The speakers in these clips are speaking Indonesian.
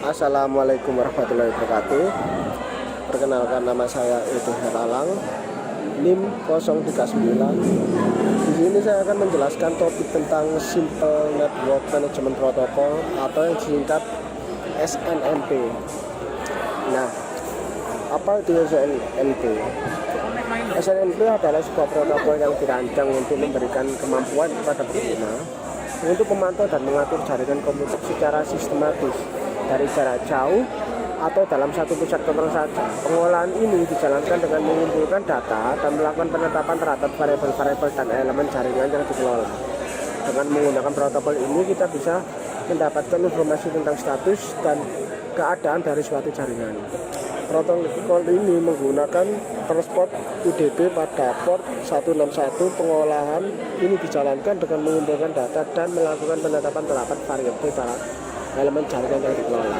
Assalamualaikum warahmatullahi wabarakatuh. Perkenalkan, nama saya Edo Heralang, NIM 039. Di sini saya akan menjelaskan topik tentang Simple Network Management Protocol atau yang disingkat SNMP. Nah, apa itu SNMP? SNMP adalah sebuah protokol yang dirancang untuk memberikan kemampuan kepada pengguna untuk memantau dan mengatur jaringan komputer secara sistematis dari jarak jauh atau dalam satu pusat kontrol saja. Pengolahan ini dijalankan dengan mengumpulkan data dan melakukan penetapan terhadap variabel-variabel dan elemen jaringan yang dikelola. Dengan menggunakan protokol ini kita bisa mendapatkan informasi tentang status dan keadaan dari suatu jaringan. Protokol ini menggunakan transport UDP pada port 161. Pengolahan ini dijalankan dengan mengumpulkan data dan melakukan penetapan terhadap variabel para elemen jaringan yang dikelola.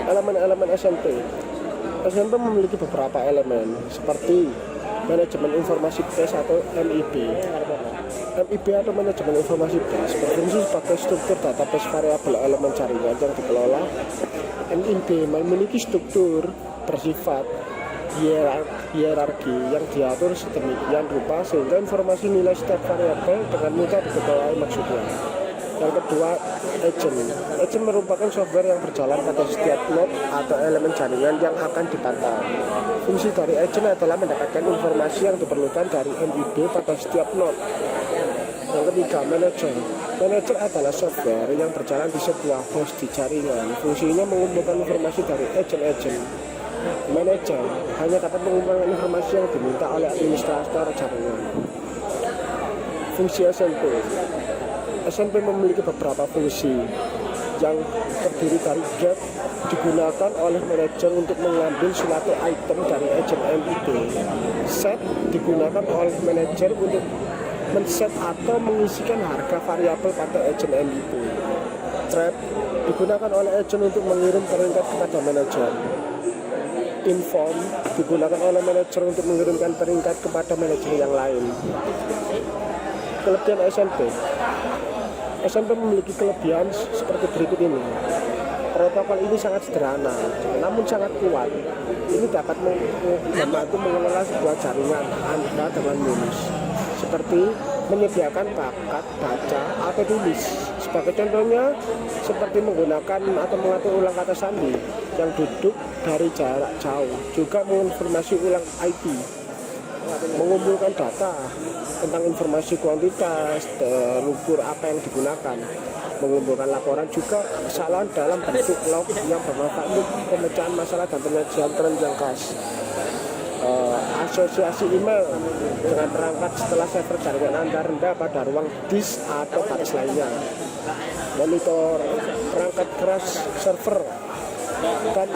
Elemen-elemen SMP. SMP memiliki beberapa elemen seperti manajemen informasi base atau MIB. MIB atau manajemen informasi base berfungsi sebagai struktur database variabel elemen jaringan yang dikelola. MIB memiliki struktur bersifat hierarki yang diatur sedemikian rupa sehingga informasi nilai setiap variabel dengan mudah diketahui maksudnya. Yang kedua, agent. Agent merupakan software yang berjalan pada setiap node atau elemen jaringan yang akan dipantau. Fungsi dari agent adalah mendapatkan informasi yang diperlukan dari MIB pada setiap node. Yang ketiga, manager. Manager adalah software yang berjalan di sebuah host di jaringan. Fungsinya mengumpulkan informasi dari agent-agent. Manager hanya dapat mengumpulkan informasi yang diminta oleh administrator jaringan. Fungsi SMP. SMP memiliki beberapa fungsi yang terdiri dari get, digunakan oleh manajer untuk mengambil suatu item dari agent MIB. Set digunakan oleh manajer untuk men-set atau mengisikan harga variabel pada agent MIB. Trap digunakan oleh agent untuk mengirim peringkat kepada manajer. Inform digunakan oleh manajer untuk mengirimkan peringkat kepada manajer yang lain. Kelebihan SMP. SMP memiliki kelebihan seperti berikut ini. Protokol ini sangat sederhana, namun sangat kuat. Ini dapat membantu mengelola sebuah jaringan Anda dengan mulus, seperti menyediakan bakat baca atau tulis. Sebagai contohnya, seperti menggunakan atau mengatur ulang kata sandi yang duduk dari jarak jauh, juga mengonfirmasi ulang IP, mengumpulkan data tentang informasi kuantitas dan ukur apa yang digunakan, mengumpulkan laporan juga kesalahan dalam bentuk log yang bermanfaat untuk pemecahan masalah dan penyajian tren yang khas. Asosiasi email dengan perangkat setelah server jaringan Anda rendah pada ruang disk atau baris lainnya. Monitor perangkat keras server dan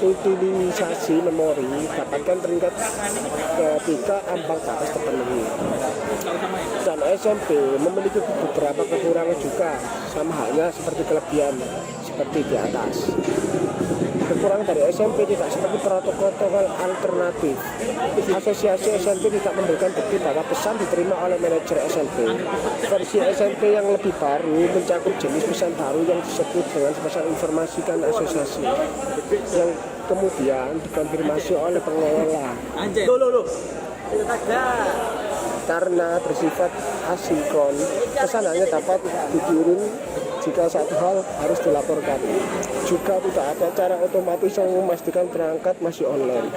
utilisasi memori, dapatkan peringkat ketika ambang batas terpenuhi. Dan SMP memiliki beberapa kekurangan juga, sama halnya seperti kelebihan seperti di atas. Kekurangan dari SMP tidak seperti protokol alternatif. Asosiasi SMP tidak memberikan bukti bahwa pesan diterima oleh manajer SMP. Versi SMP yang lebih baru mencakup jenis pesan baru yang disebut dengan pesan informasikan asosiasi, yang kemudian dikonfirmasi oleh pengelola. Karena bersifat asinkron, pesan hanya dapat dikirim jika satu hal harus dilaporkan. Juga tidak ada cara otomatis yang memastikan perangkat masih online.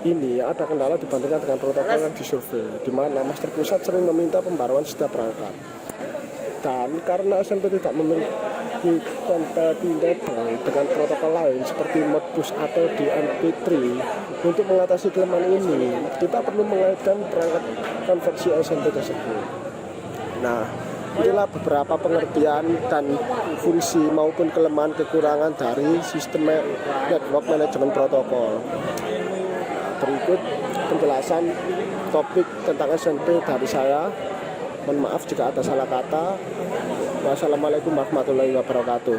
Ini ada kendala dibandingkan dengan protokol yang disurvei, di mana master pusat sering meminta pembaruan setiap perangkat. Dan karena SMP tidak memiliki kompatibel dengan protokol lain seperti Modbus atau DMP3, untuk mengatasi kelemahan ini, kita perlu mengaitkan perangkat konversi SMP tersebut. Nah, inilah beberapa pengertian dan fungsi maupun kelemahan kekurangan dari sistem network management protokol. Berikut penjelasan topik tentang SMP dari saya. Mohon maaf jika ada salah kata. Wassalamualaikum warahmatullahi wabarakatuh.